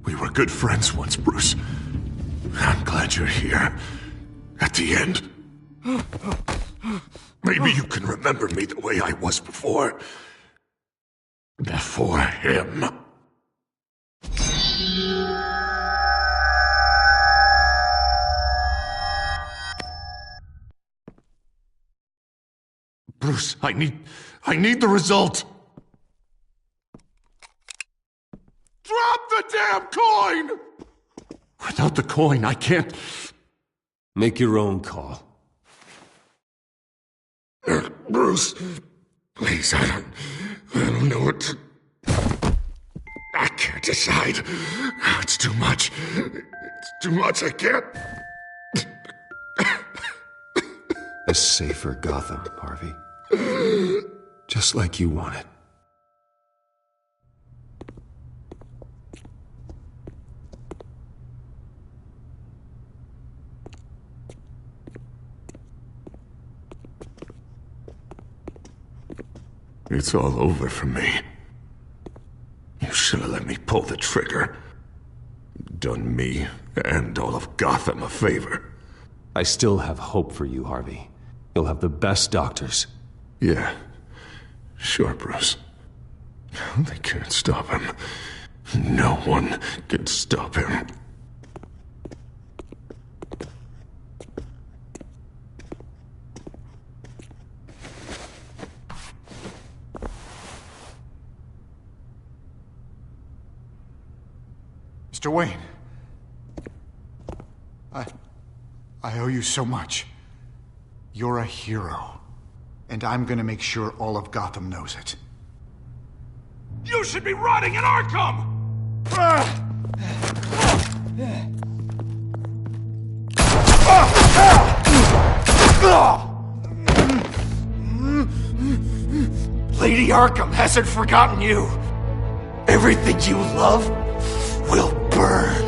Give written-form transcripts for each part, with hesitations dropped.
We were good friends once, Bruce. I'm glad you're here. At the end. Maybe you can remember me the way I was before. Before him. Bruce, I need the result. Drop the damn coin! Without the coin, I can't... Make your own call. Bruce, please, I don't know what to... I can't decide. It's too much. It's too much, I can't... A safer Gotham, Harvey. Just like you wanted. It's all over for me. You should have let me pull the trigger. Done me and all of Gotham a favor. I still have hope for you, Harvey. You'll have the best doctors. Yeah, sure, Bruce. They can't stop him. No one can stop him. Mr. Wayne. I owe you so much. You're a hero. And I'm gonna make sure all of Gotham knows it. You should be rotting in Arkham! Lady Arkham hasn't forgotten you. Everything you love will burn.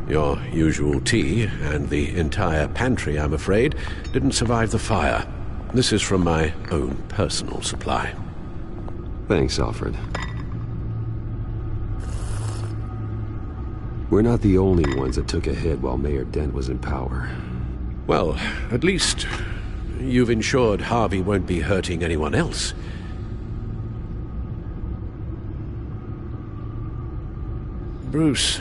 Your usual tea and the entire pantry, I'm afraid, didn't survive the fire. This is from my own personal supply. Thanks, Alfred. We're not the only ones that took a hit while Mayor Dent was in power. Well, at least you've ensured Harvey won't be hurting anyone else. Bruce,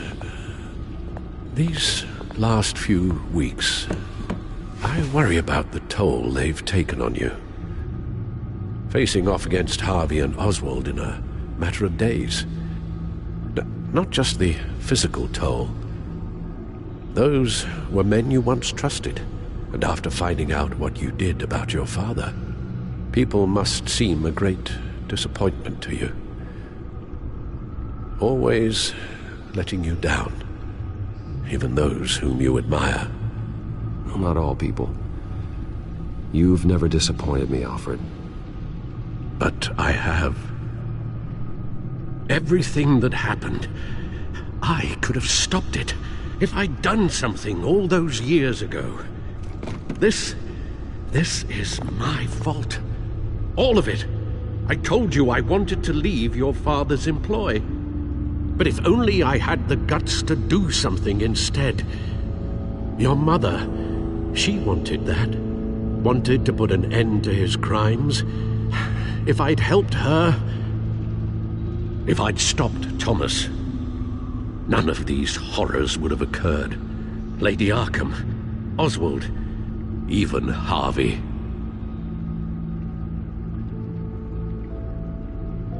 these last few weeks, I worry about the toll they've taken on you. Facing off against Harvey and Oswald in a matter of days. Not just the physical toll. Those were men you once trusted, and after finding out what you did about your father, people must seem a great disappointment to you. Always letting you down, even those whom you admire. Well, not all people. You've never disappointed me, Alfred. But I have. Everything that happened, I could have stopped it if I'd done something all those years ago. This is my fault. All of it. I told you I wanted to leave your father's employ. But if only I had the guts to do something instead. Your mother, she wanted that. Wanted to put an end to his crimes. If I'd helped her, if I'd stopped Thomas, none of these horrors would have occurred. Lady Arkham, Oswald, even Harvey.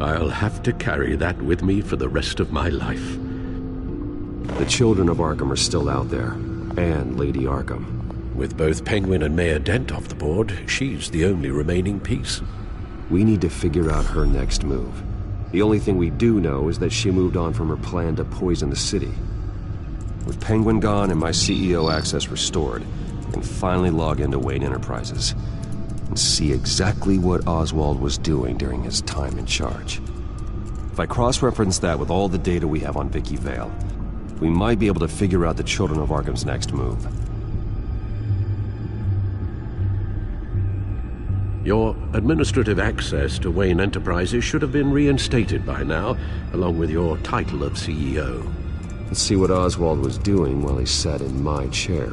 I'll have to carry that with me for the rest of my life. The children of Arkham are still out there, and Lady Arkham. With both Penguin and Mayor Dent off the board, she's the only remaining piece. We need to figure out her next move. The only thing we do know is that she moved on from her plan to poison the city. With Penguin gone and my CEO access restored, I can finally log into Wayne Enterprises and see exactly what Oswald was doing during his time in charge. If I cross-reference that with all the data we have on Vicky Vale, we might be able to figure out the Children of Arkham's next move. Your administrative access to Wayne Enterprises should have been reinstated by now, along with your title of CEO. Let's see what Oswald was doing while he sat in my chair.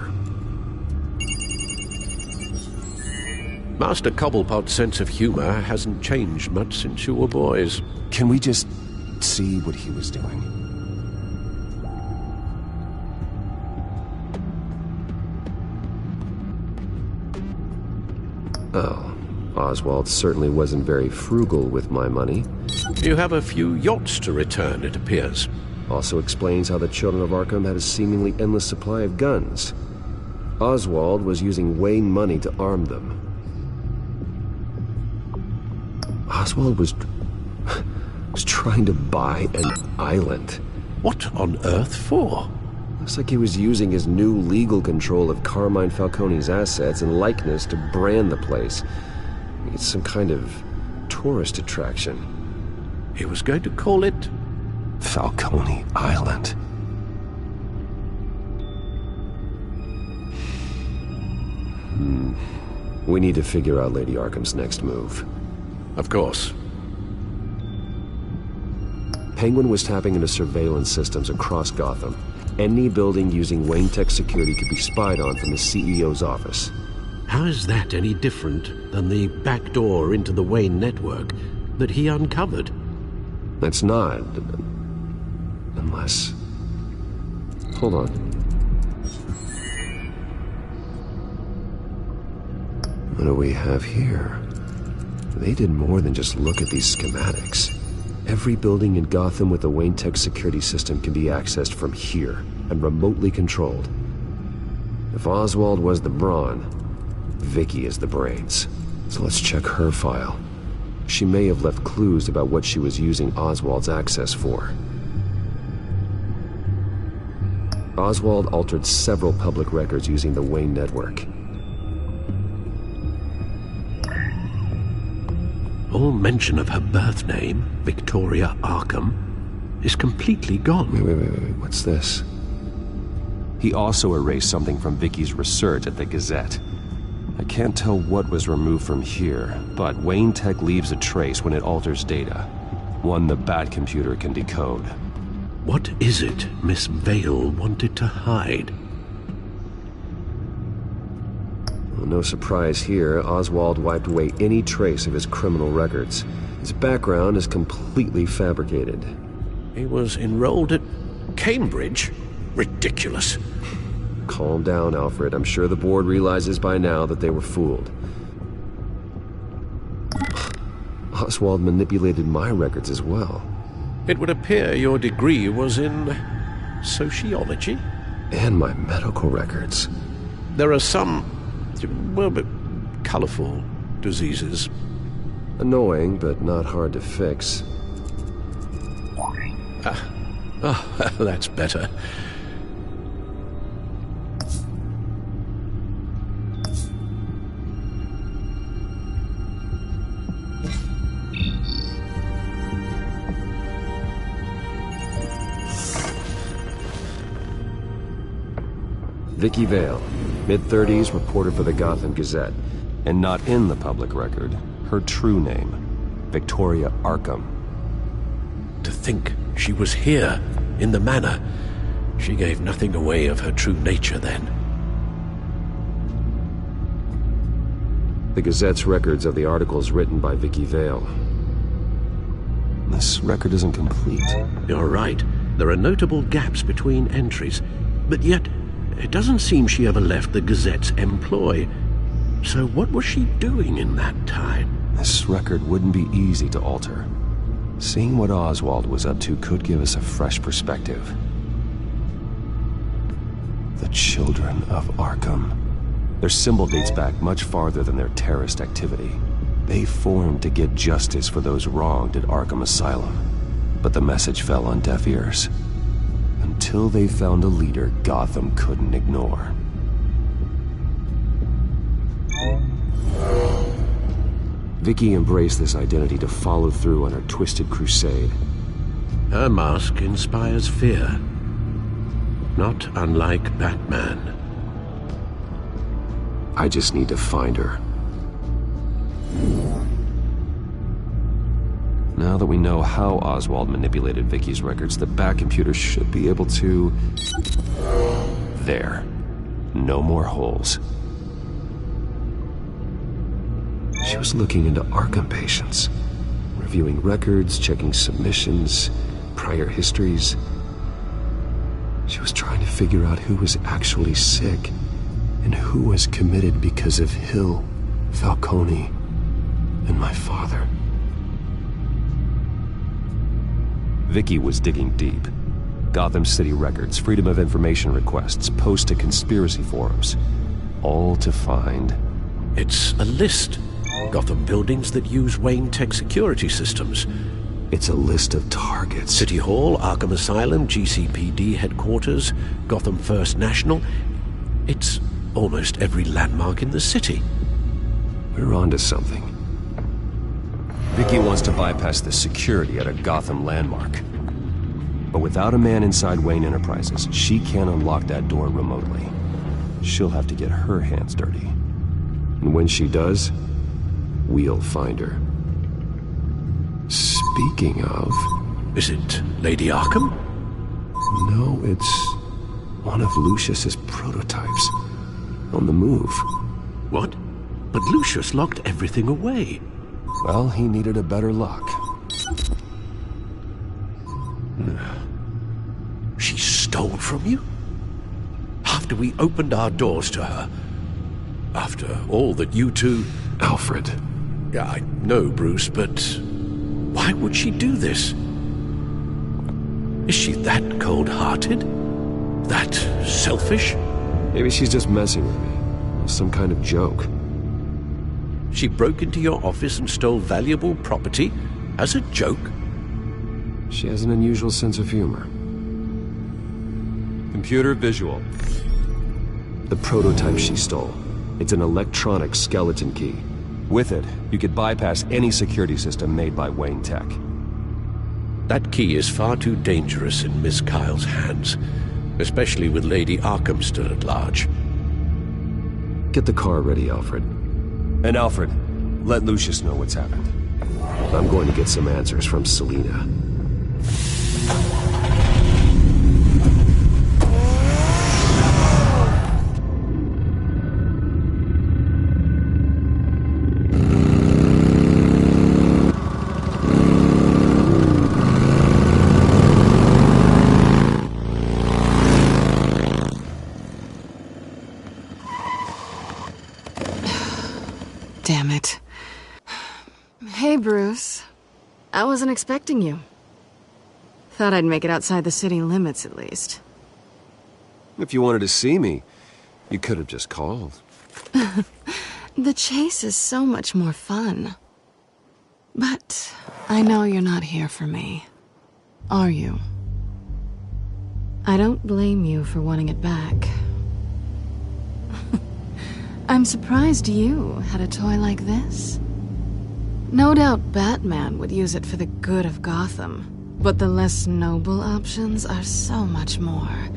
Master Cobblepot's sense of humor hasn't changed much since you were boys. Can we just see what he was doing? Oh, Oswald certainly wasn't very frugal with my money. You have a few yachts to return, it appears. Also explains how the Children of Arkham had a seemingly endless supply of guns. Oswald was using Wayne money to arm them. Oswald was trying to buy an island. What on earth for? Looks like he was using his new legal control of Carmine Falcone's assets and likeness to brand the place. It's some kind of tourist attraction. He was going to call it Falcone Island. We need to figure out Lady Arkham's next move. Of course. Penguin was tapping into surveillance systems across Gotham. Any building using Wayne Tech security could be spied on from the CEO's office. How is that any different than the back door into the Wayne network that he uncovered? That's not. Unless... Hold on. What do we have here? They did more than just look at these schematics. Every building in Gotham with a Wayne Tech security system can be accessed from here and remotely controlled. If Oswald was the brawn, Vicky is the brains. So let's check her file. She may have left clues about what she was using Oswald's access for. Oswald altered several public records using the Wayne network. All mention of her birth name, Victoria Arkham, is completely gone. Wait, what's this? He also erased something from Vicky's research at the Gazette. I can't tell what was removed from here, but Wayne Tech leaves a trace when it alters data. One the Bat computer can decode. What is it Miss Vale wanted to hide? Well, no surprise here, Oswald wiped away any trace of his criminal records. His background is completely fabricated. He was enrolled at Cambridge? Ridiculous. Calm down, Alfred. I'm sure the board realizes by now that they were fooled. Oswald manipulated my records as well. It would appear your degree was in sociology? And my medical records. There are some, well, but colorful diseases. Annoying, but not hard to fix. That's better. Vicky Vale, mid-30s, reporter for the Gotham Gazette. And not in the public record, her true name, Victoria Arkham. To think she was here, in the manor. She gave nothing away of her true nature then. The Gazette's records of the articles written by Vicky Vale. This record isn't complete. You're right. There are notable gaps between entries, but yet it doesn't seem she ever left the Gazette's employ. So what was she doing in that time? This record wouldn't be easy to alter. Seeing what Oswald was up to could give us a fresh perspective. The Children of Arkham. Their symbol dates back much farther than their terrorist activity. They formed to get justice for those wronged at Arkham Asylum. But the message fell on deaf ears. Until they found a leader Gotham couldn't ignore. Vicky embraced this identity to follow through on her twisted crusade. Her mask inspires fear. Not unlike Batman. I just need to find her. Now that we know how Oswald manipulated Vicky's records, the Bat computer should be able to... There. No more holes. She was looking into Arkham patients, reviewing records, checking submissions, prior histories. She was trying to figure out who was actually sick and who was committed because of Hill, Falcone, and my father. Vicky was digging deep. Gotham City records, Freedom of Information requests, posts to conspiracy forums. All to find... It's a list. Gotham buildings that use Wayne Tech security systems. It's a list of targets. City Hall, Arkham Asylum, GCPD headquarters, Gotham First National. It's almost every landmark in the city. We're onto something. Vicky wants to bypass the security at a Gotham landmark. But without a man inside Wayne Enterprises, she can't unlock that door remotely. She'll have to get her hands dirty. And when she does, we'll find her. Speaking of... Is it Lady Arkham? No, it's one of Lucius's prototypes. On the move. What? But Lucius locked everything away. Well, he needed a better lock. She stole from you? After we opened our doors to her? After all that you two... Alfred. Yeah, I know, Bruce, but why would she do this? Is she that cold-hearted? That selfish? Maybe she's just messing with me. Some kind of joke. She broke into your office and stole valuable property as a joke? She has an unusual sense of humor. Computer visual. The prototype she stole. It's an electronic skeleton key. With it, you could bypass any security system made by Wayne Tech. That key is far too dangerous in Miss Kyle's hands, especially with Lady Arkham still at large. Get the car ready, Alfred. And Alfred, let Lucius know what's happened. I'm going to get some answers from Selina. Damn it. Hey, Bruce. I wasn't expecting you. Thought I'd make it outside the city limits, at least. If you wanted to see me, you could have just called. The chase is so much more fun. But I know you're not here for me. Are you? I don't blame you for wanting it back. I'm surprised you had a toy like this. No doubt Batman would use it for the good of Gotham, but the less noble options are so much more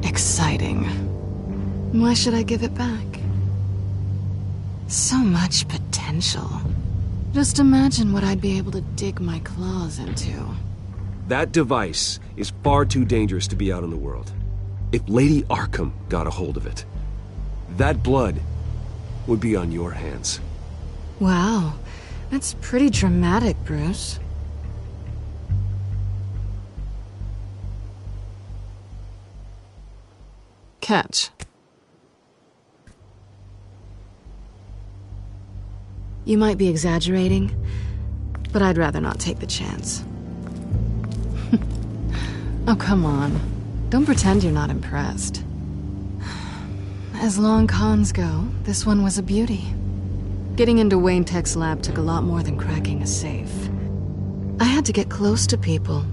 exciting. Why should I give it back? So much potential. Just imagine what I'd be able to dig my claws into. That device is far too dangerous to be out in the world. If Lady Arkham got a hold of it, that blood would be on your hands. Wow, that's pretty dramatic, Bruce. Catch. You might be exaggerating, but I'd rather not take the chance. Oh, come on. Don't pretend you're not impressed. as long cons go, this one was a beauty. Getting into Wayne Tech's lab took a lot more than cracking a safe. I had to get close to people.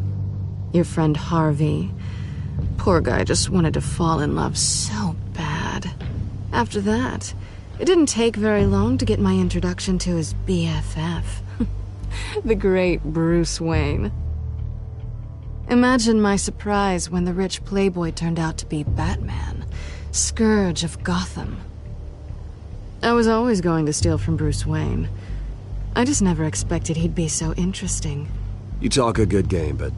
Your friend Harvey. Poor guy just wanted to fall in love so bad. After that, it didn't take very long to get my introduction to his BFF. The great Bruce Wayne. Imagine my surprise when the rich playboy turned out to be Batman, Scourge of Gotham. I was always going to steal from Bruce Wayne. I just never expected he'd be so interesting. You talk a good game, but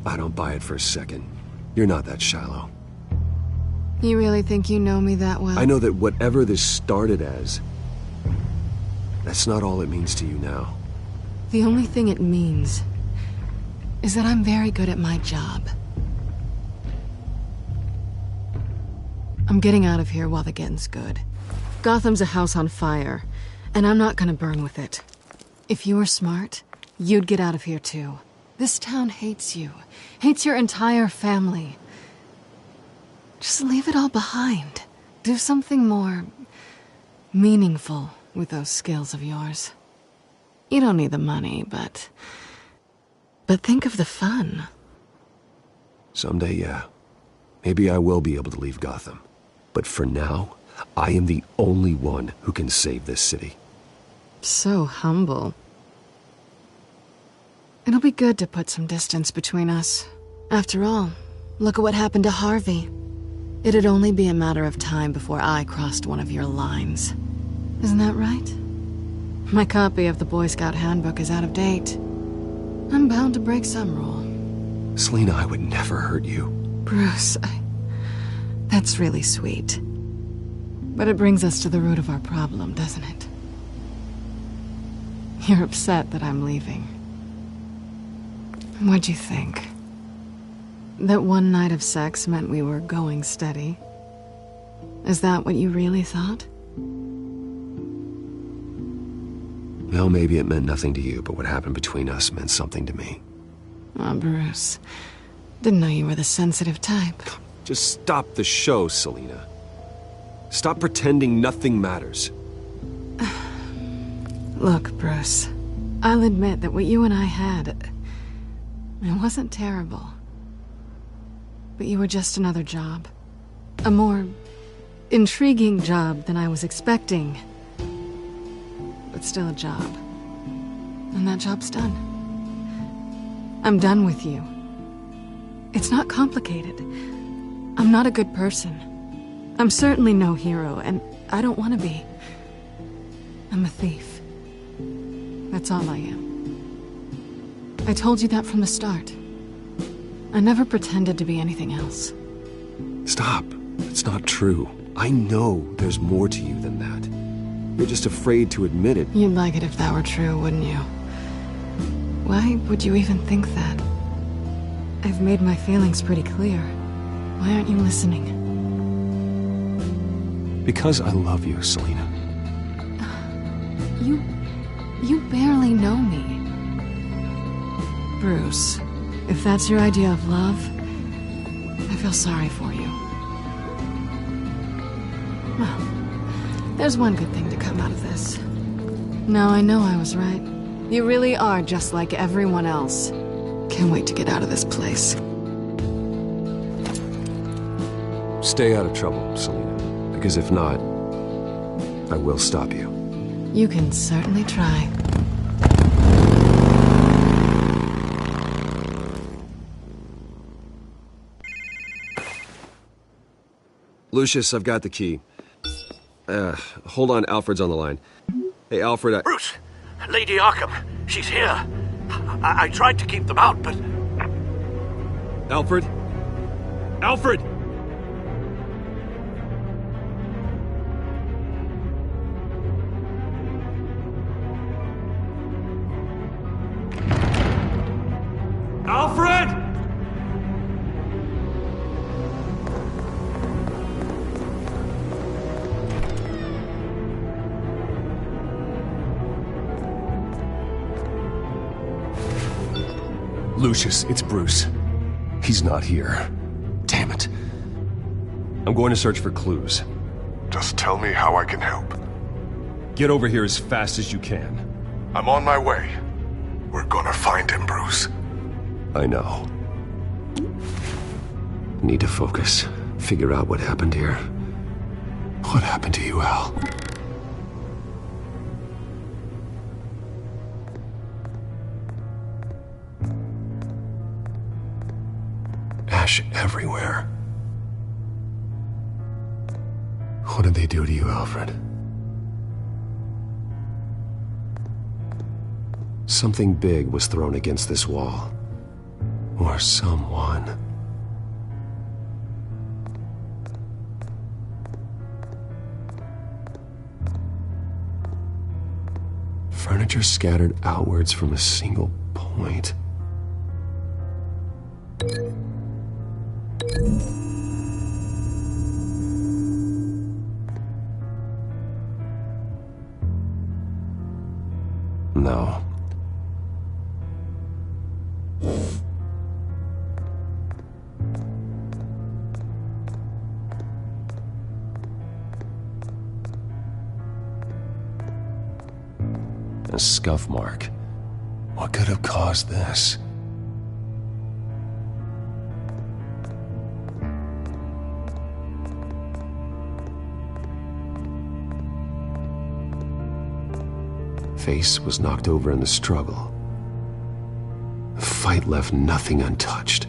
I don't buy it for a second. You're not that shallow. You really think you know me that well? I know that whatever this started as, that's not all it means to you now. The only thing it means is that I'm very good at my job. I'm getting out of here while the getting's good. Gotham's a house on fire, and I'm not gonna burn with it. If you were smart, you'd get out of here too. This town hates you, hates your entire family. Just leave it all behind. Do something more meaningful with those skills of yours. You don't need the money, but think of the fun. Someday, yeah. Maybe I will be able to leave Gotham. But for now, I am the only one who can save this city. So humble. It'll be good to put some distance between us. After all, look at what happened to Harvey. It'd only be a matter of time before I crossed one of your lines. Isn't that right? My copy of the Boy Scout Handbook is out of date. I'm bound to break some rule. Selina, I would never hurt you. Bruce, that's really sweet. But it brings us to the root of our problem, doesn't it? You're upset that I'm leaving. What'd you think? That one night of sex meant we were going steady? Is that what you really thought? Well, maybe it meant nothing to you, but what happened between us meant something to me. Oh, Bruce. Didn't know you were the sensitive type. Just stop the show, Selina. Stop pretending nothing matters. Look, Bruce. I'll admit that what you and I had, it wasn't terrible. But you were just another job. A more intriguing job than I was expecting. But still a job. And that job's done. I'm done with you. It's not complicated. I'm not a good person. I'm certainly no hero, and I don't want to be. I'm a thief. That's all I am. I told you that from the start. I never pretended to be anything else. Stop. It's not true. I know there's more to you than that. You're just afraid to admit it. You'd like it if that were true, wouldn't you? Why would you even think that? I've made my feelings pretty clear. Why aren't you listening? Because I love you, Selina. You barely know me. Bruce, if that's your idea of love, I feel sorry for you. Well, there's one good thing to come out of this. Now I know I was right. You really are just like everyone else. Can't wait to get out of this place. Stay out of trouble, Selina. Because if not, I will stop you. You can certainly try. Lucius, I've got the key. Hold on, Alfred's on the line. Hey, Alfred, Bruce! Lady Arkham, she's here. I tried to keep them out, but... Alfred? Alfred! Alfred! Lucius, it's Bruce. He's not here. Damn it. I'm going to search for clues. Just tell me how I can help. Get over here as fast as you can. I'm on my way. We're gonna find him, Bruce. I know. Need to focus. Figure out what happened here. What happened to you, Al? Ash everywhere. What did they do to you, Alfred? Something big was thrown against this wall. Or someone. Furniture scattered outwards from a single point. No. A scuff mark. What could have caused this? Face was knocked over in the struggle. The fight left nothing untouched.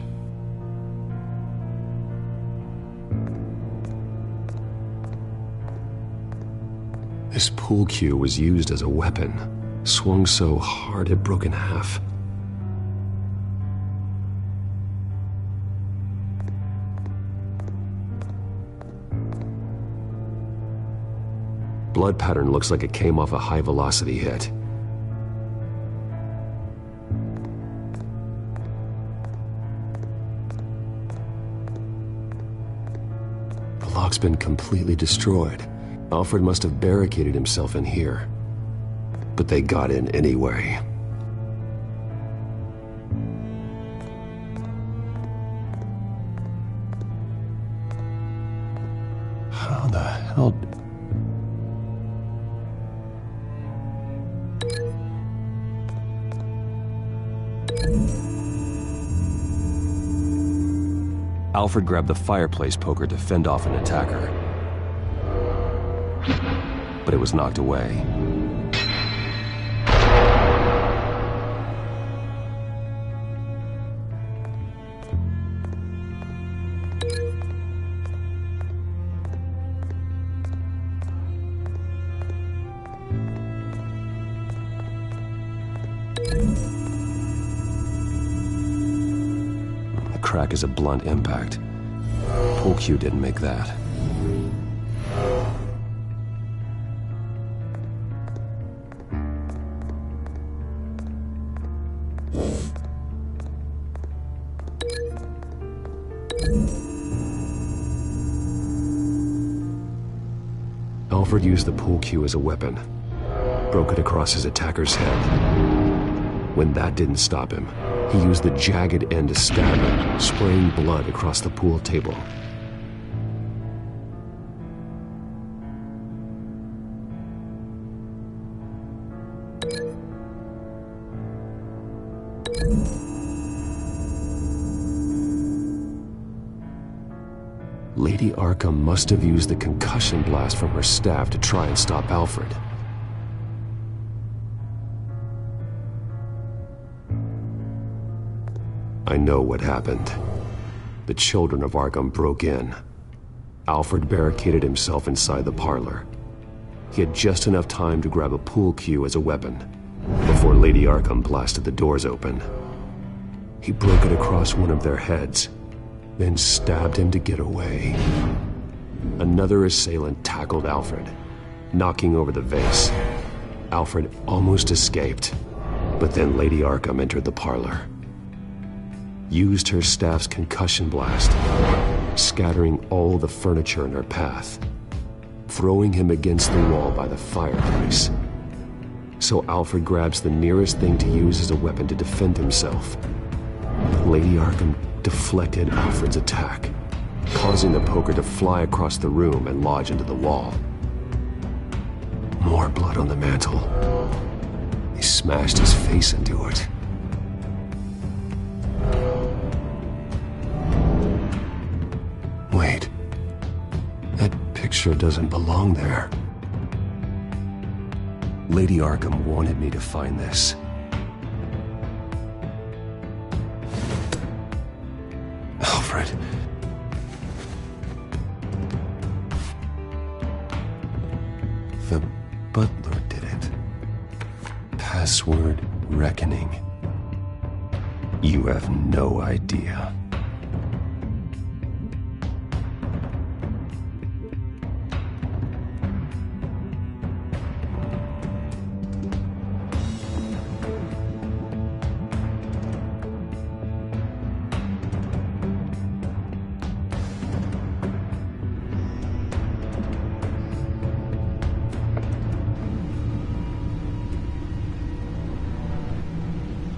This pool cue was used as a weapon, swung so hard it broke in half. Blood pattern looks like it came off a high-velocity hit. The lock's been completely destroyed. Alfred must have barricaded himself in here. But they got in anyway. How the hell... Alfred grabbed the fireplace poker to fend off an attacker. But it was knocked away. The crack is a blunt impact. Pull cue didn't make that. Alfred used the pool cue as a weapon, broke it across his attacker's head. When that didn't stop him, he used the jagged end to stab him, spraying blood across the pool table. Lady Arkham must have used the concussion blast from her staff to try and stop Alfred. I know what happened. The children of Arkham broke in. Alfred barricaded himself inside the parlor. He had just enough time to grab a pool cue as a weapon before Lady Arkham blasted the doors open. He broke it across one of their heads, then stabbed him to get away. Another assailant tackled Alfred, knocking over the vase. Alfred almost escaped, but then Lady Arkham entered the parlor. Used her staff's concussion blast, scattering all the furniture in her path, throwing him against the wall by the fireplace. So Alfred grabs the nearest thing to use as a weapon to defend himself. Lady Arkham deflected Alfred's attack, causing the poker to fly across the room and lodge into the wall. More blood on the mantle. He smashed his face into it. Wait. That picture doesn't belong there. Lady Arkham wanted me to find this. Alfred. The butler did it. Password reckoning. You have no idea.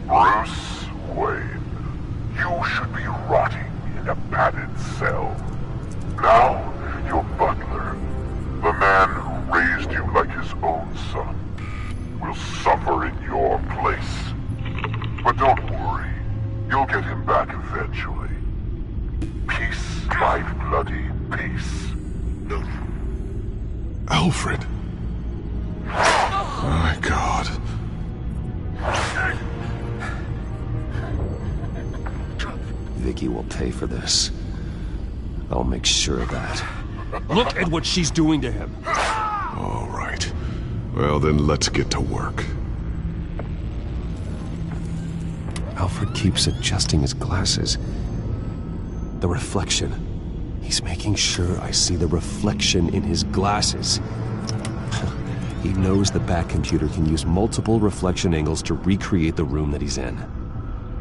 Bruce Wayne, you should be rotting in a padded cell. Now, your butler, the man who raised you like his own son, will suffer in your place. But don't worry, you'll get him back eventually. Peace, my bloody peace. Alfred. My God. Vicky will pay for this. I'll make sure of that. Look at what she's doing to him! All right. Well, then let's get to work. Alfred keeps adjusting his glasses. The reflection. He's making sure I see the reflection in his glasses. He knows the Batcomputer can use multiple reflection angles to recreate the room that he's in.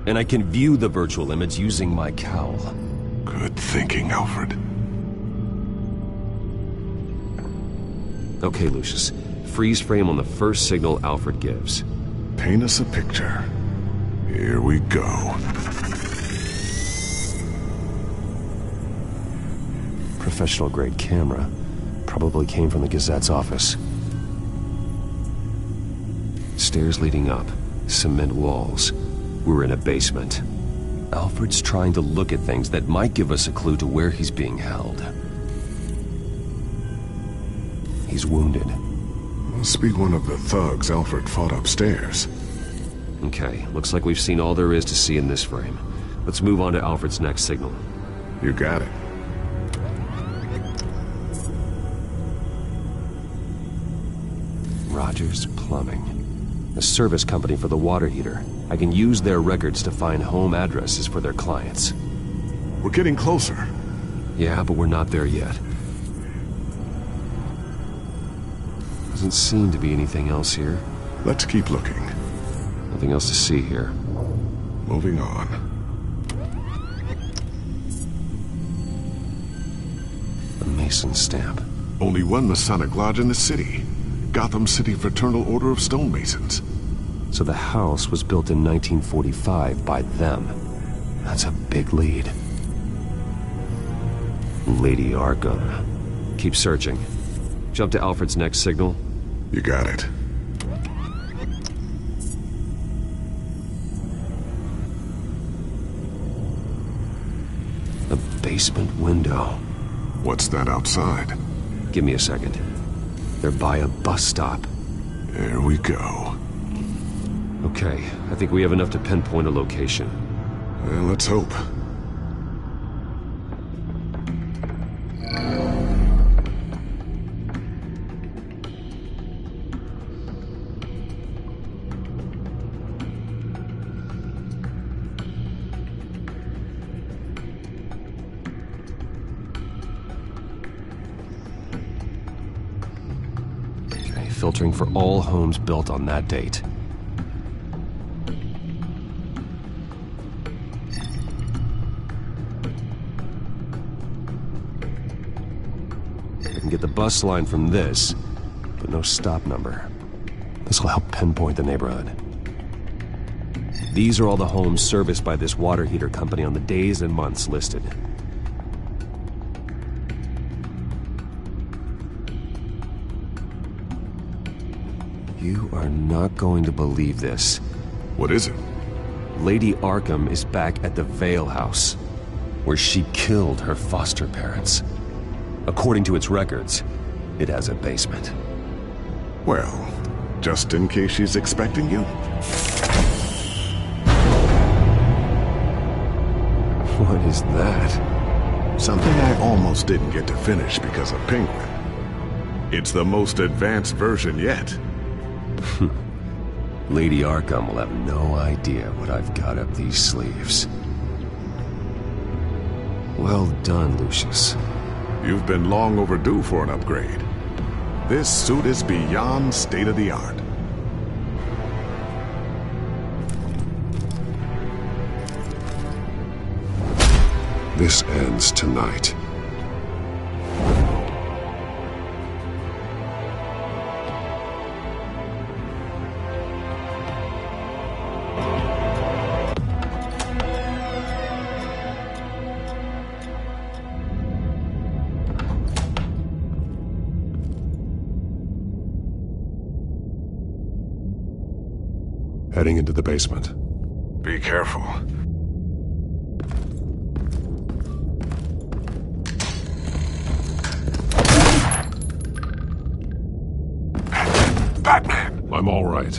And I can view the virtual image using my cowl. Good thinking, Alfred. Okay, Lucius. Freeze frame on the first signal Alfred gives. Paint us a picture. Here we go. Professional-grade camera. Probably came from the Gazette's office. Stairs leading up. Cement walls. We're in a basement. Alfred's trying to look at things that might give us a clue to where he's being held. He's wounded. Must be one of the thugs Alfred fought upstairs. Okay, looks like we've seen all there is to see in this frame. Let's move on to Alfred's next signal. You got it. Rogers Plumbing. The service company for the water heater. I can use their records to find home addresses for their clients. We're getting closer. Yeah, but we're not there yet. Doesn't seem to be anything else here. Let's keep looking. Nothing else to see here. Moving on. A Mason stamp. Only one Masonic lodge in the city. Gotham City Fraternal Order of Stonemasons. So the house was built in 1945 by them. That's a big lead. Lady Arkham. Keep searching. Jump to Alfred's next signal. You got it. A basement window. What's that outside? Give me a second. They're by a bus stop. There we go. Okay, I think we have enough to pinpoint a location. Well, let's hope. Okay, filtering for all homes built on that date. I can get the bus line from this, but no stop number. This will help pinpoint the neighborhood. These are all the homes serviced by this water heater company on the days and months listed. You are not going to believe this. What is it? Lady Arkham is back at the Vale House, where she killed her foster parents. According to its records, it has a basement. Well, just in case she's expecting you? What is that? Something I almost didn't get to finish because of Penguin. It's the most advanced version yet. Lady Arkham will have no idea what I've got up these sleeves. Well done, Lucius. You've been long overdue for an upgrade. This suit is beyond state-of-the-art. This ends tonight. Heading into the basement. Be careful. Batman! I'm all right.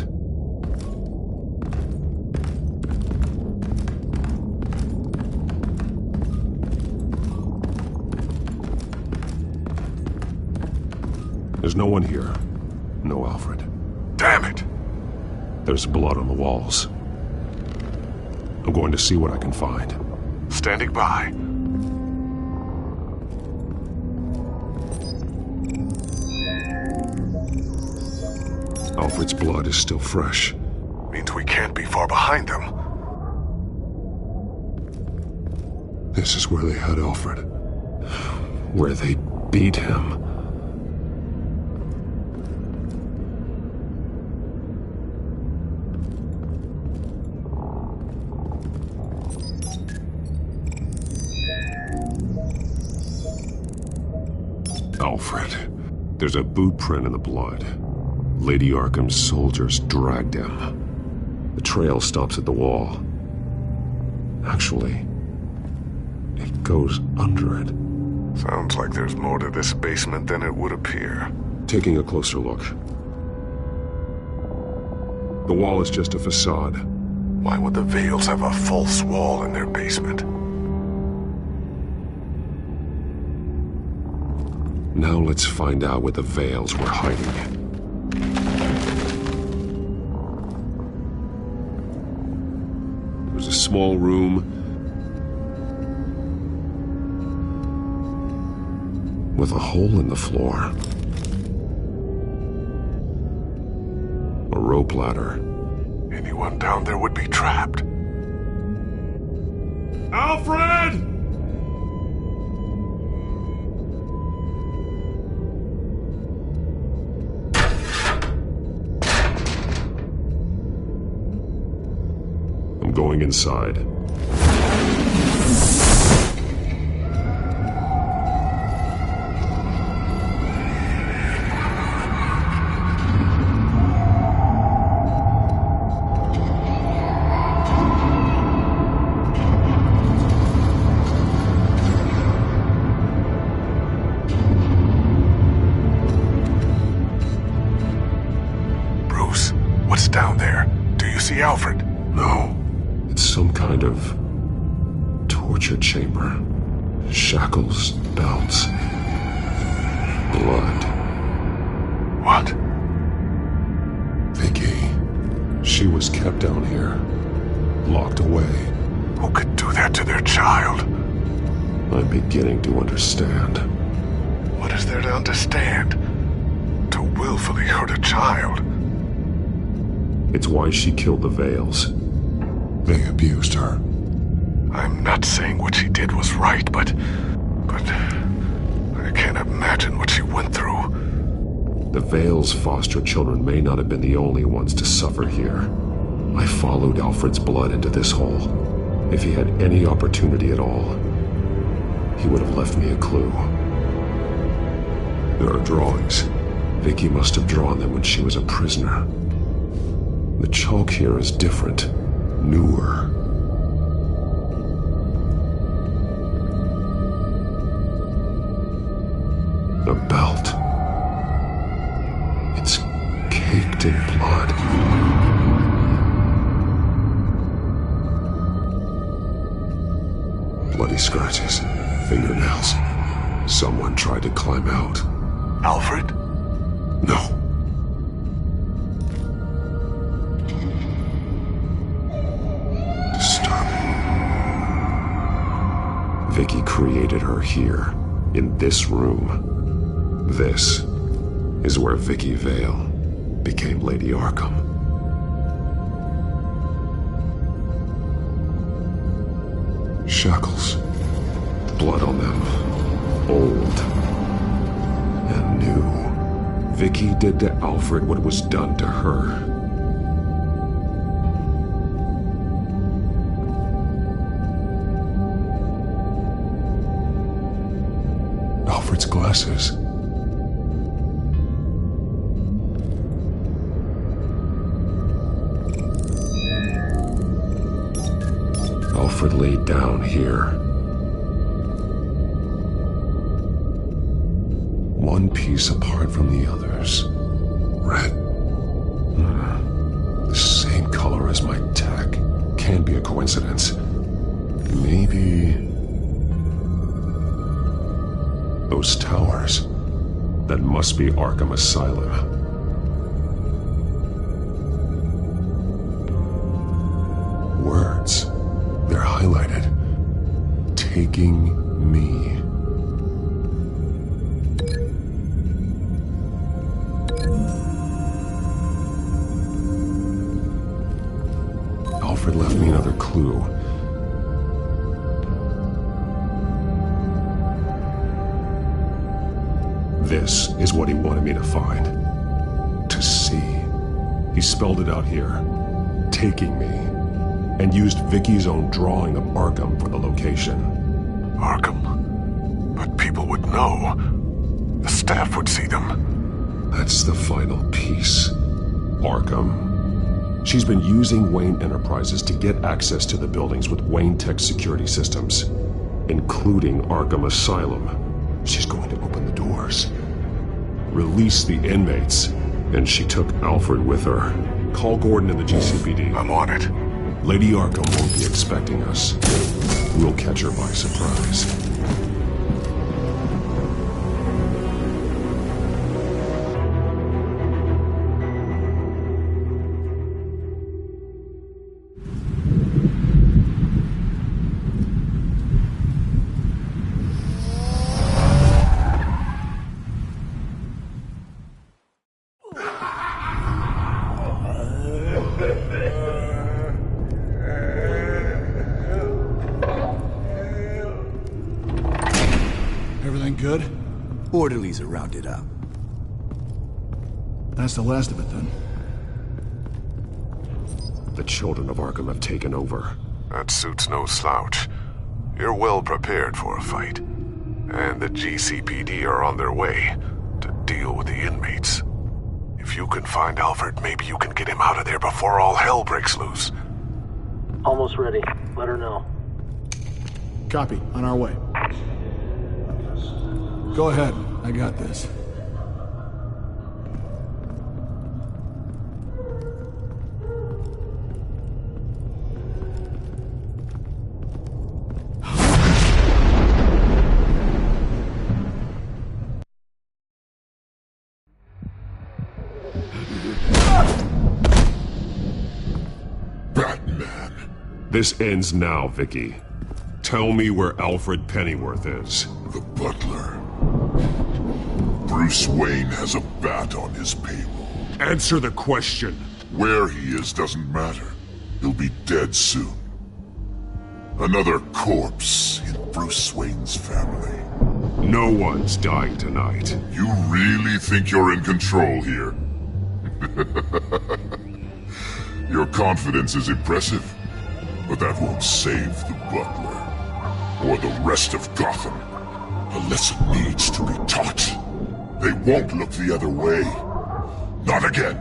There's no one here. No Alfred. Damn it! There's blood on the walls. I'm going to see what I can find. Standing by. Alfred's blood is still fresh. Means we can't be far behind them. This is where they had Alfred. Where they beat him. Alfred. There's a boot print in the blood. Lady Arkham's soldiers dragged him. The trail stops at the wall. Actually, it goes under it. Sounds like there's more to this basement than it would appear. Taking a closer look. The wall is just a facade. Why would the Vales have a false wall in their basement? Now let's find out where the Vales were hiding. It was a small room with a hole in the floor. A rope ladder. Anyone down there would be trapped. Alfred! I'm going inside. Bruce, what's down there? Do you see Alfred? No. It's some kind of torture chamber. Shackles, belts, blood. What? Vicky. She was kept down here, locked away. Who could do that to their child? I'm beginning to understand. What is there to understand? To willfully hurt a child? It's why she killed the Vales. They abused her. I'm not saying what she did was right, but I can't imagine what she went through. The Vales' foster children may not have been the only ones to suffer here. I followed Alfred's blood into this hole. If he had any opportunity at all, he would have left me a clue. There are drawings. Vicky must have drawn them when she was a prisoner. The chalk here is different, newer. The belt. It's caked in blood. Bloody scratches, fingernails. Someone tried to climb out. Alfred? No. Disturbing. Vicky created her here, in this room. This is where Vicky Vale became Lady Arkham. Shackles. Blood on them. Old. And new. Vicky did to Alfred what was done to her. Alfred's glasses. Alfred laid down here. One piece apart from the others. Red. The same color as my tech. Can't be a coincidence. Maybe... those towers. That must be Arkham Asylum. Words. They're highlighted. Taking me. Alfred left me another clue. This is what he wanted me to find. To see. He spelled it out here. Taking me. And used Vicky's own drawing of Arkham for the location. Arkham? But people would know. The staff would see them. That's the final piece. Arkham. She's been using Wayne Enterprises to get access to the buildings with Wayne Tech security systems, including Arkham Asylum. She's going to open the doors. Release the inmates. And she took Alfred with her. Call Gordon and the GCPD. I'm on it. Lady Arkham won't be expecting us. We'll catch her by surprise. Good? Orderlies are rounded up. That's the last of it, then. The children of Arkham have taken over. That suit's no slouch. You're well prepared for a fight. And the GCPD are on their way to deal with the inmates. If you can find Alfred, maybe you can get him out of there before all hell breaks loose. Almost ready. Let her know. Copy. On our way. Go ahead. I got this. Batman. This ends now, Vicky. Tell me where Alfred Pennyworth is. The butler. Bruce Wayne has a bat on his payroll. Answer the question. Where he is doesn't matter. He'll be dead soon. Another corpse in Bruce Wayne's family. No one's dying tonight. You really think you're in control here? Your confidence is impressive, but that won't save the butler. Or the rest of Gotham. A lesson needs to be taught. They won't look the other way. Not again.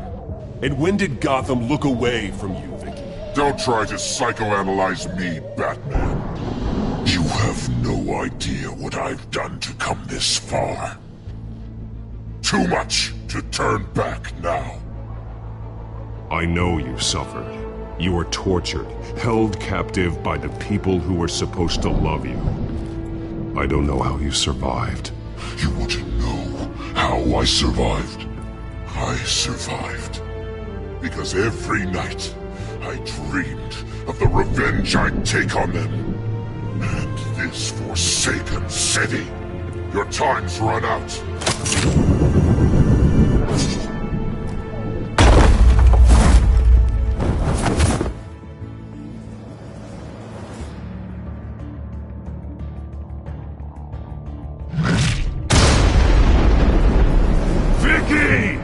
And when did Gotham look away from you, Vicky? Don't try to psychoanalyze me, Batman. You have no idea what I've done to come this far. Too much to turn back now. I know you suffered. You were tortured, held captive by the people who were supposed to love you. I don't know how you survived. You want to know how I survived? I survived because every night I dreamed of the revenge I'd take on them. And this forsaken city. Your time's run out. Vicky!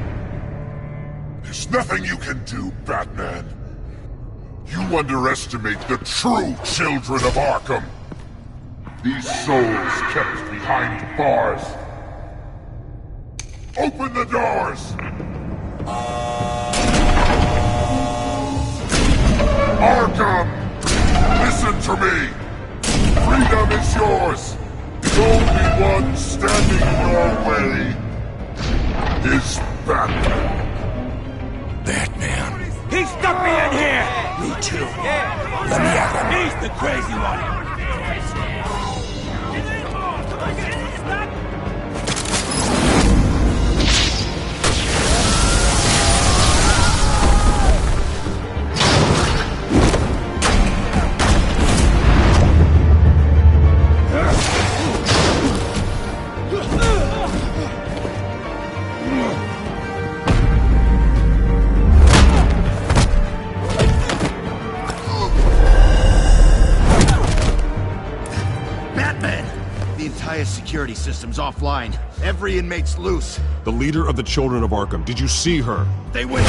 There's nothing you can do, Batman. You underestimate the true children of Arkham. These souls kept behind bars. Open the doors! Arkham! Listen to me! Freedom is yours! The only one standing in your way is Batman. Batman. He stuck me in here! Me too. Let me at him. He's the crazy one! The entire security system's offline. Every inmate's loose. The leader of the Children of Arkham, did you see her? They went...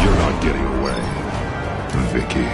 You're not getting away, Vicky.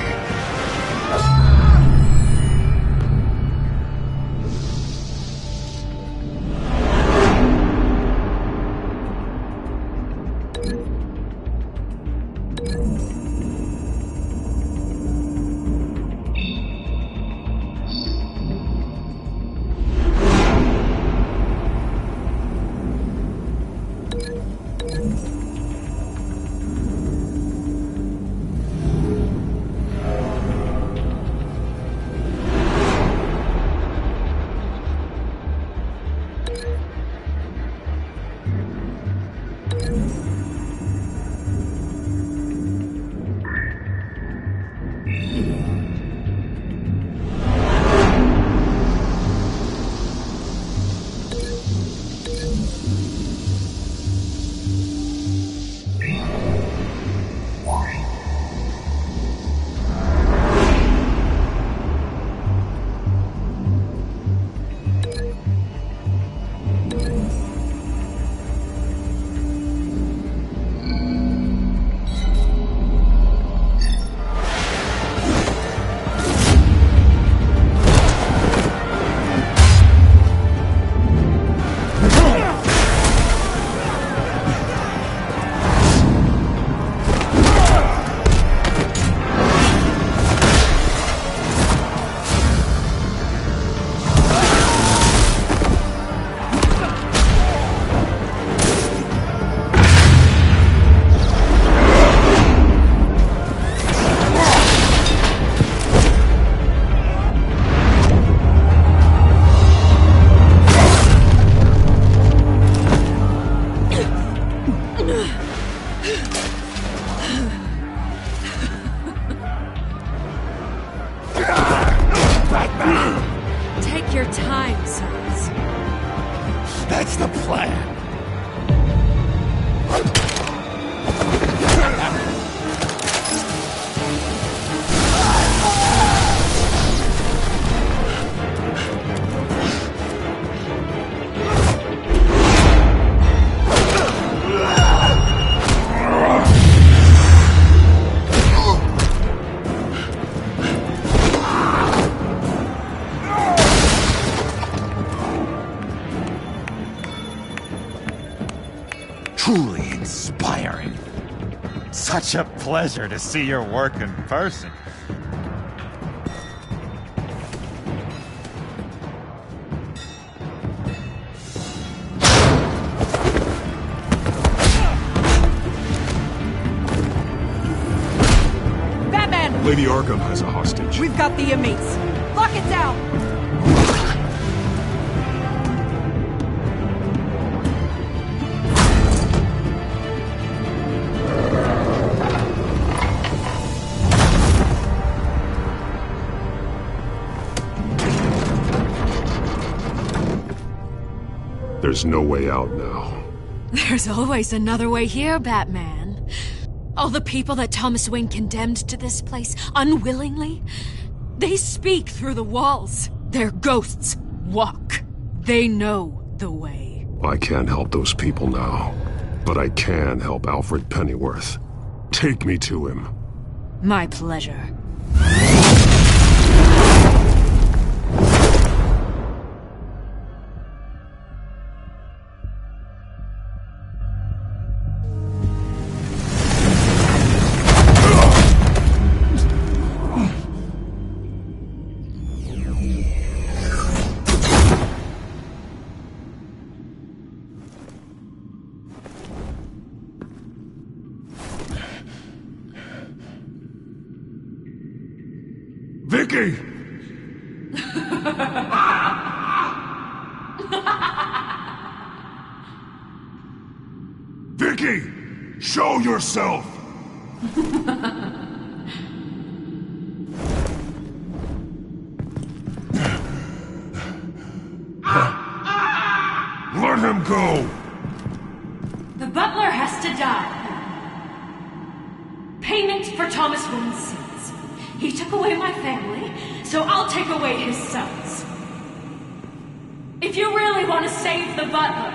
Take your time, sons. That's the plan. such a pleasure to see your work in person. Batman! Lady Arkham has a hostage. We've got the inmates. Lock it down! There's no way out now. There's always another way here, Batman. All the people that Thomas Wayne condemned to this place unwillingly, they speak through the walls. Their ghosts walk. They know the way. I can't help those people now, but I can help Alfred Pennyworth. Take me to him. My pleasure. Vicky! Vicky! Show yourself! Let him go! The butler has to die. Payment for Thomas Wayne's sins. He took away my family, so I'll take away his sons. If you really want to save the butler,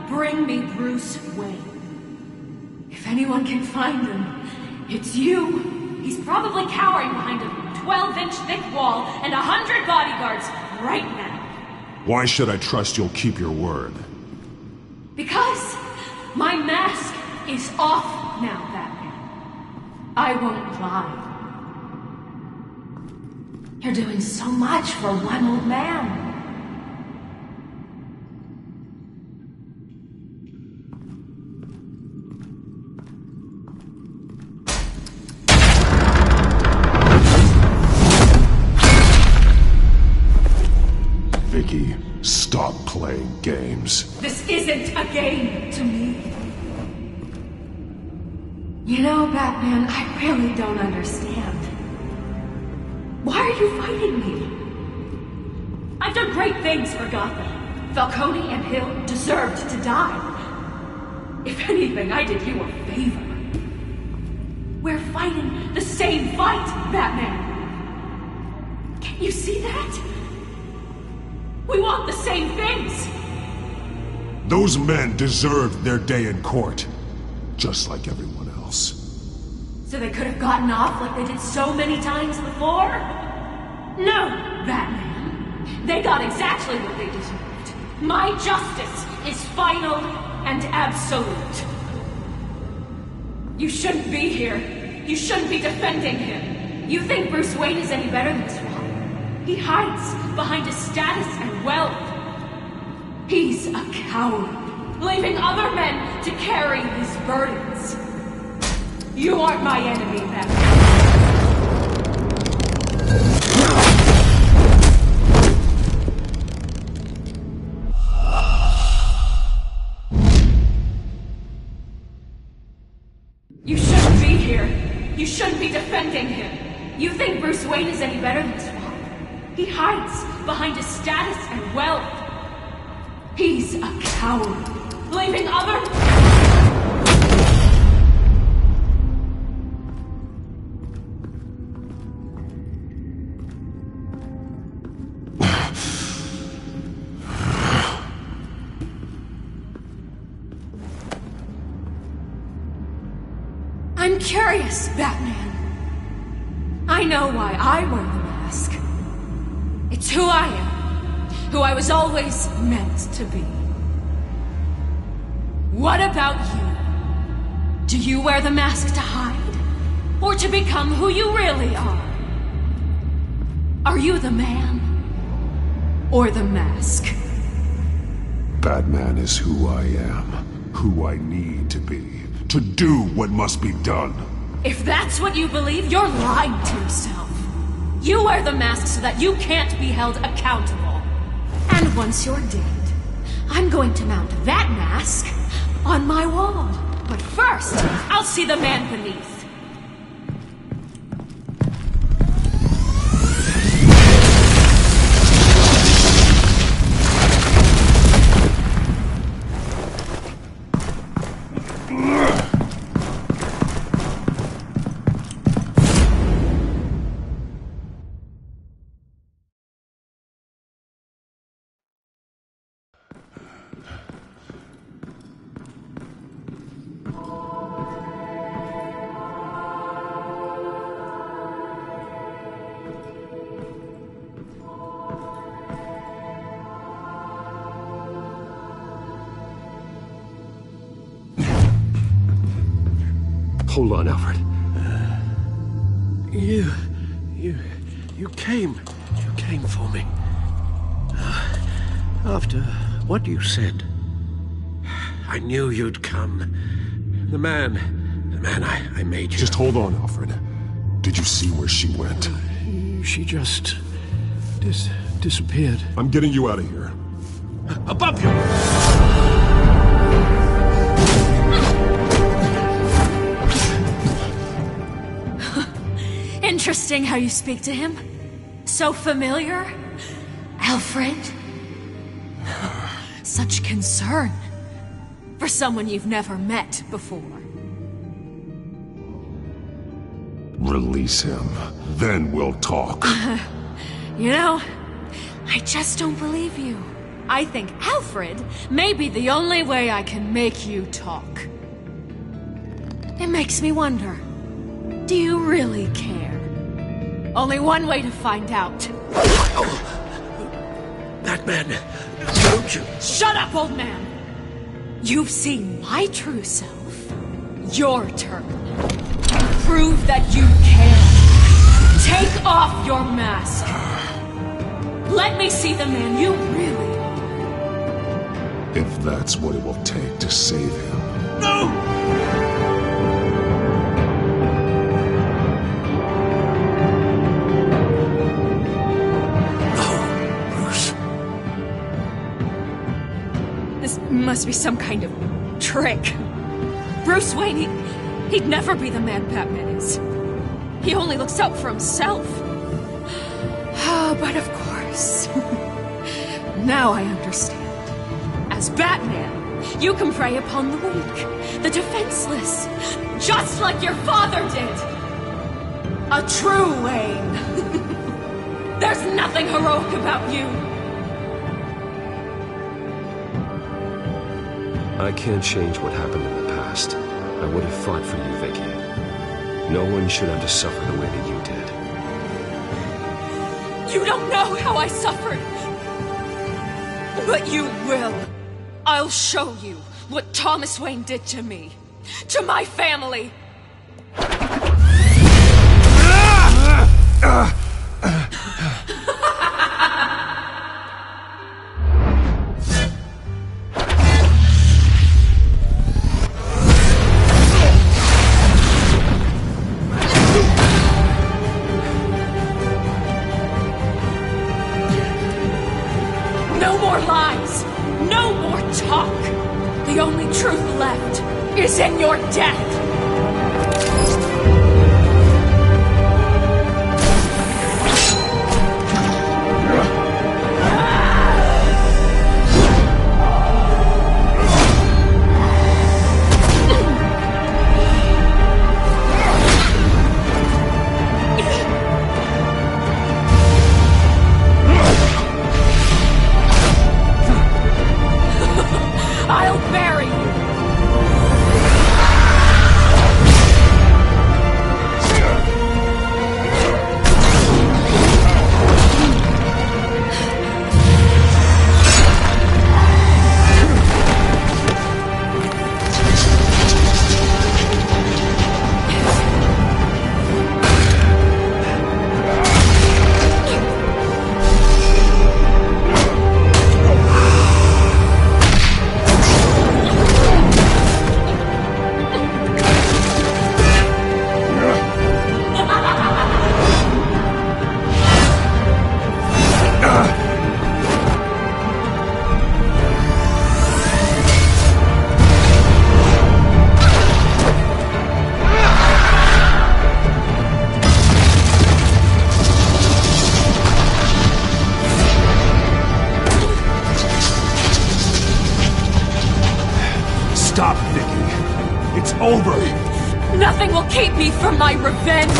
bring me Bruce Wayne. If anyone can find him, it's you. He's probably cowering behind a 12-inch thick wall and 100 bodyguards right now. Why should I trust you'll keep your word? Because my mask is off now, Batman. I won't lie. You're doing so much for one old man. Vicky, stop playing games. This isn't a game to me. You know, Batman, I really don't understand. Why are you fighting me? I've done great things for Gotham. Falcone and Hill deserved to die. If anything, I did you a favor. We're fighting the same fight, Batman. Can't you see that? We want the same things. Those men deserved their day in court, just like everyone else. So they could have gotten off like they did so many times before? No, Batman. They got exactly what they deserved. My justice is final and absolute. You shouldn't be here. You shouldn't be defending him. You think Bruce Wayne is any better than Swamp? He hides behind his status and wealth. He's a coward, leaving other men to carry his burdens. You aren't my enemy, Batman. You shouldn't be here. You shouldn't be defending him. You think Bruce Wayne is any better than Swamp? He hides behind his status and wealth. He's a coward, leaving other... I'm curious, Batman. I know why I wear the mask. It's who I am, who I was always meant to be. What about you? Do you wear the mask to hide? Or to become who you really are? Are you the man? Or the mask? Batman is who I am, who I need to be, to do what must be done. If that's what you believe, you're lying to yourself. You wear the mask so that you can't be held accountable. And once you're dead, I'm going to mount that mask on my wall. But first, I'll see the man beneath. Hold on, Alfred. You came for me. After what you said, I knew you'd come. The man I made you. Just hold on, Alfred. Did you see where she went? She just disappeared. I'm getting you out of here. Above you! Interesting how you speak to him. So familiar. Alfred. Such concern. For someone you've never met before. Release him. Then we'll talk. You know, I just don't believe you. I think Alfred may be the only way I can make you talk. It makes me wonder, do you really care? Only one way to find out. Batman, don't you? Shut up, old man! You've seen my true self. Your turn. Prove that you care. Take off your mask. Let me see the man you really are. If that's what it will take to save him. No! Must be some kind of trick. Bruce Wayne, he'd never be the man Batman is. He only looks out for himself. Oh, but of course. Now I understand. As Batman, you can prey upon the weak, the defenseless, just like your father did. A true Wayne. There's nothing heroic about you. I can't change what happened in the past. I would have fought for you, Vicky. No one should have to suffer the way that you did. You don't know how I suffered. But you will. I'll show you what Thomas Wayne did to me. To my family. No more lies! No more talk! The only truth left is in your death! I'll bury you! over! Nothing will keep me from my revenge!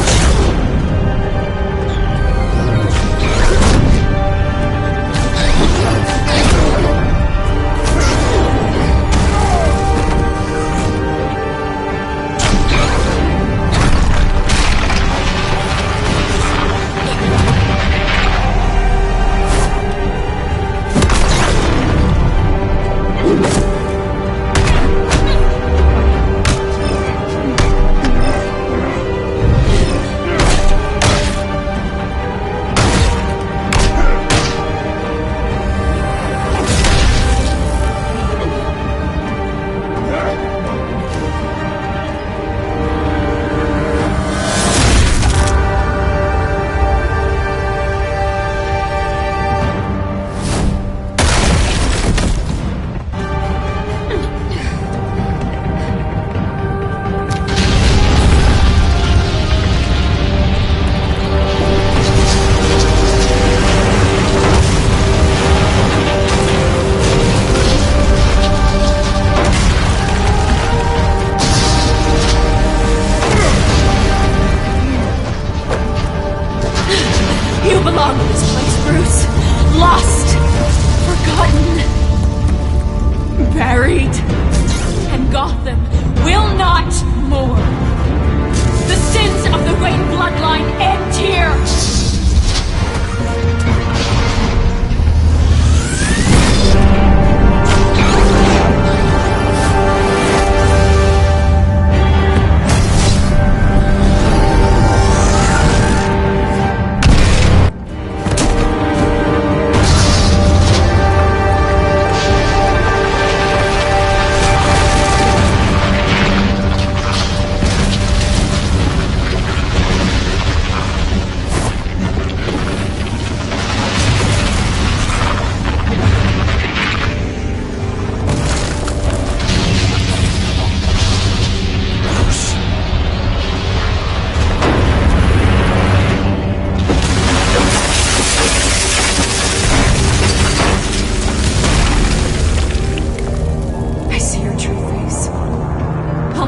You belong in this place, Bruce. Lost. Forgotten. Buried. And Gotham will not mourn. The sins of the Wayne bloodline end here.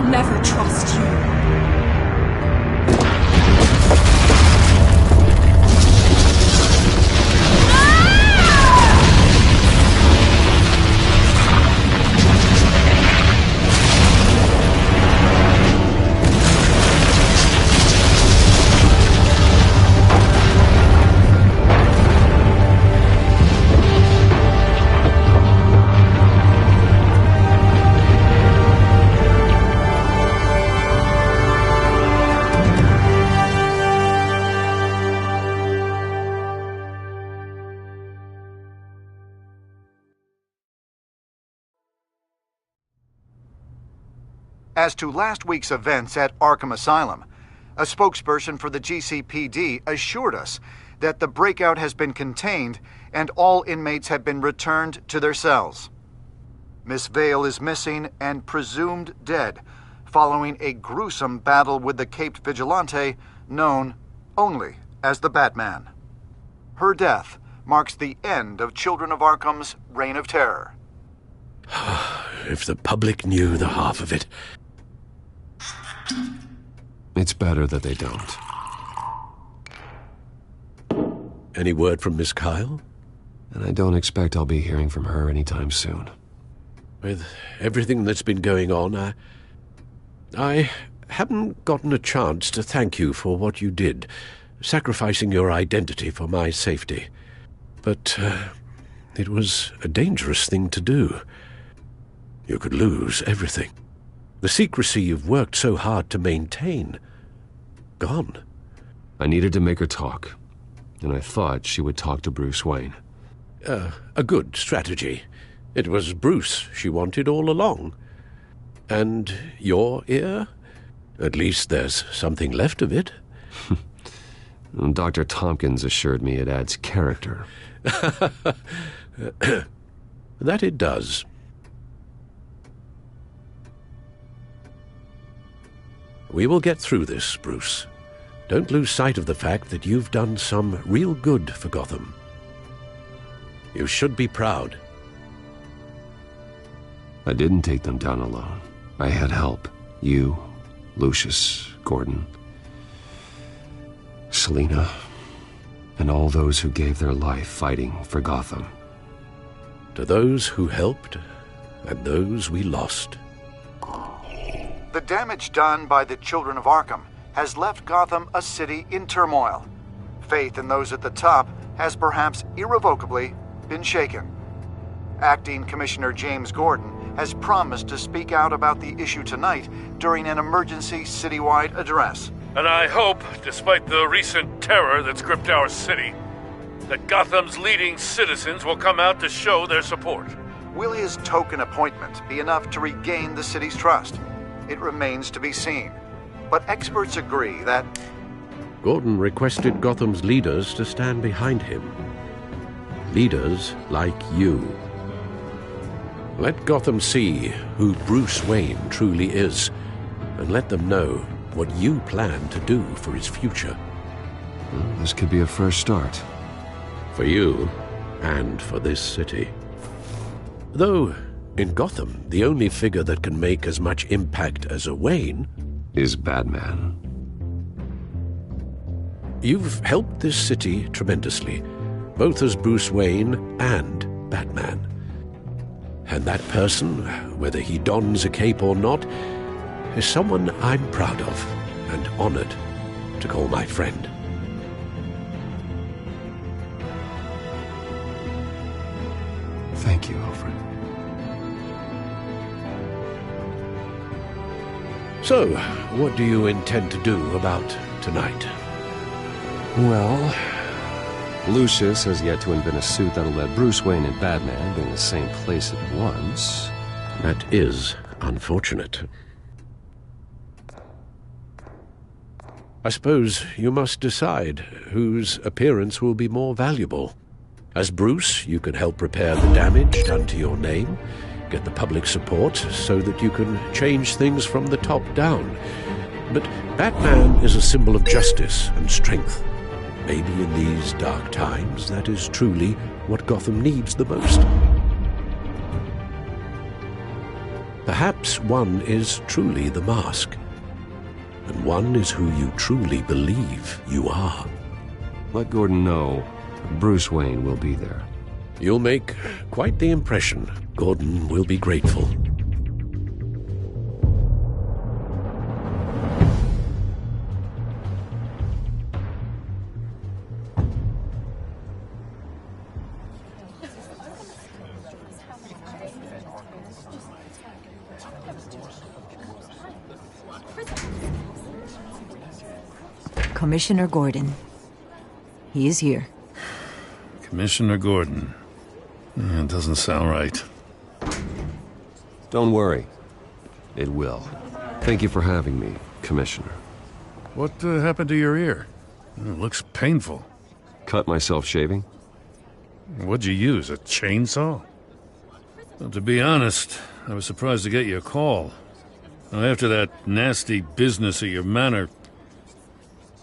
Never trust you. As to last week's events at Arkham Asylum, a spokesperson for the GCPD assured us that the breakout has been contained and all inmates have been returned to their cells. Miss Vale is missing and presumed dead following a gruesome battle with the caped vigilante known only as the Batman. Her death marks the end of Children of Arkham's reign of terror. If the public knew the half of it. It's better that they don't. Any word from Miss Kyle? And I don't expect I'll be hearing from her anytime soon. With everything that's been going on, I haven't gotten a chance to thank you for what you did, sacrificing your identity for my safety. But it was a dangerous thing to do. You could lose everything. The secrecy you've worked so hard to maintain. Gone. I needed to make her talk, and I thought she would talk to Bruce Wayne. A good strategy. It was Bruce she wanted all along. And your ear? At least there's something left of it. Dr. Tompkins assured me it adds character. That it does. We will get through this, Bruce. Don't lose sight of the fact that you've done some real good for Gotham. You should be proud. I didn't take them down alone. I had help. You, Lucius, Gordon, Selina, and all those who gave their life fighting for Gotham. To those who helped, and those we lost. The damage done by the Children of Arkham has left Gotham a city in turmoil. Faith in those at the top has perhaps irrevocably been shaken. Acting Commissioner James Gordon has promised to speak out about the issue tonight during an emergency citywide address. And I hope, despite the recent terror that's gripped our city, that Gotham's leading citizens will come out to show their support. Will his token appointment be enough to regain the city's trust? It remains to be seen. But experts agree that Gordon requested Gotham's leaders to stand behind him. Leaders like you. Let Gotham see who Bruce Wayne truly is, and let them know what you plan to do for his future. Well, this could be a fresh start. For you, and for this city. Though, in Gotham, the only figure that can make as much impact as a Wayne is Batman. You've helped this city tremendously, both as Bruce Wayne and Batman. And that person, whether he dons a cape or not, is someone I'm proud of and honored to call my friend. Thank you, Alfred. So, what do you intend to do about tonight? Well, Lucius has yet to invent a suit that'll let Bruce Wayne and Batman be in the same place at once. That is unfortunate. I suppose you must decide whose appearance will be more valuable. As Bruce, you can help repair the damage done to your name, get the public support so that you can change things from the top down. But Batman is a symbol of justice and strength. Maybe in these dark times, that is truly what Gotham needs the most. Perhaps one is truly the mask, and one is who you truly believe you are. Let Gordon know Bruce Wayne will be there. You'll make quite the impression. Gordon will be grateful. Commissioner Gordon. He is here. Commissioner Gordon. It doesn't sound right. Don't worry. It will. Thank you for having me, Commissioner. What happened to your ear? It looks painful. Cut myself shaving? What'd you use, a chainsaw? Well, to be honest, I was surprised to get your call. Now, after that nasty business at your manor,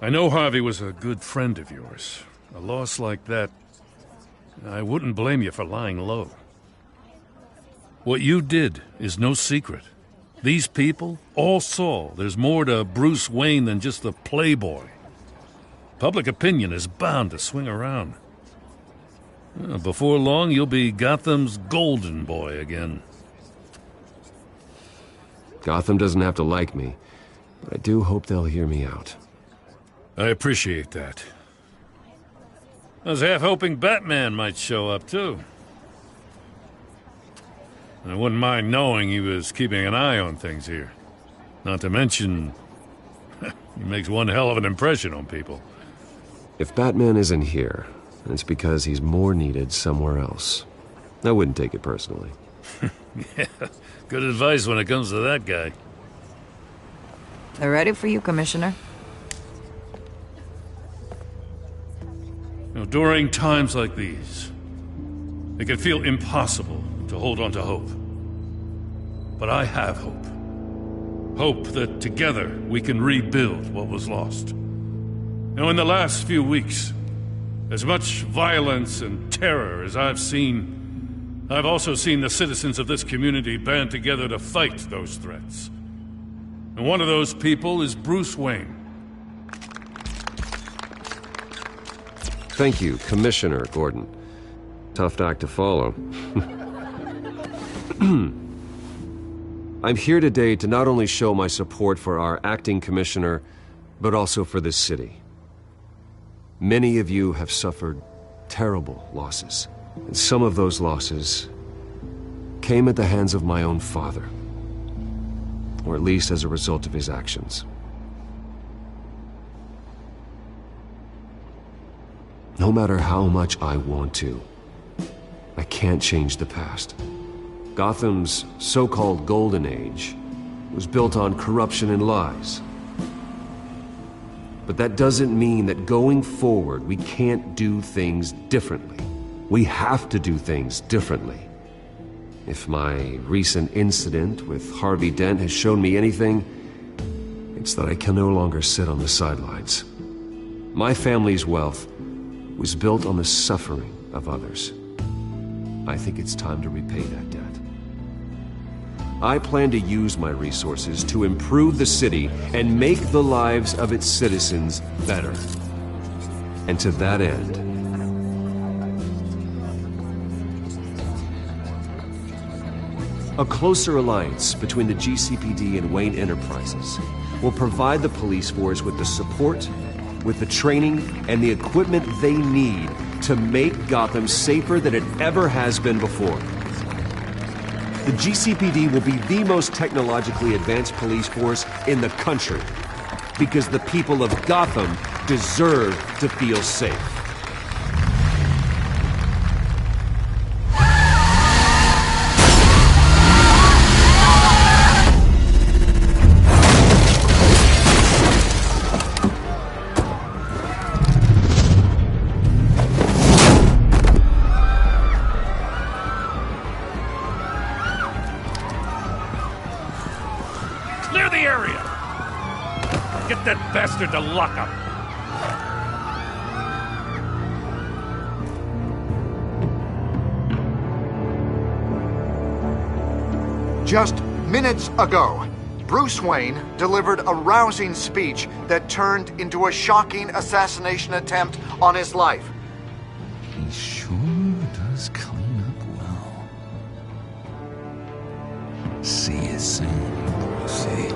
I know Harvey was a good friend of yours. A loss like that, I wouldn't blame you for lying low. What you did is no secret. These people all saw there's more to Bruce Wayne than just the playboy. Public opinion is bound to swing around. Before long, you'll be Gotham's golden boy again. Gotham doesn't have to like me, but I do hope they'll hear me out. I appreciate that. I was half hoping Batman might show up, too. I wouldn't mind knowing he was keeping an eye on things here. Not to mention, he makes one hell of an impression on people. If Batman isn't here, it's because he's more needed somewhere else. I wouldn't take it personally. Yeah, good advice when it comes to that guy. They're ready for you, Commissioner. During times like these, it can feel impossible to hold on to hope. But I have hope. Hope that together we can rebuild what was lost. Now, in the last few weeks, as much violence and terror as I've seen, I've also seen the citizens of this community band together to fight those threats. And one of those people is Bruce Wayne. Thank you, Commissioner Gordon. Tough act to follow. I'm here today to not only show my support for our acting commissioner, but also for this city. Many of you have suffered terrible losses, and some of those losses came at the hands of my own father, or at least as a result of his actions. No matter how much I want to, I can't change the past. Gotham's so-called Golden Age was built on corruption and lies. But that doesn't mean that going forward we can't do things differently. We have to do things differently. If my recent incident with Harvey Dent has shown me anything, it's that I can no longer sit on the sidelines. My family's wealth was built on the suffering of others. I think it's time to repay that debt. I plan to use my resources to improve the city and make the lives of its citizens better. And to that end, a closer alliance between the GCPD and Wayne Enterprises will provide the police force with the support, with the training, and the equipment they need to make Gotham safer than it ever has been before. The GCPD will be the most technologically advanced police force in the country, because the people of Gotham deserve to feel safe. Clear the area! Get that bastard to lock up! Just minutes ago, Bruce Wayne delivered a rousing speech that turned into a shocking assassination attempt on his life. He sure does clean up well. See you soon, Brucey.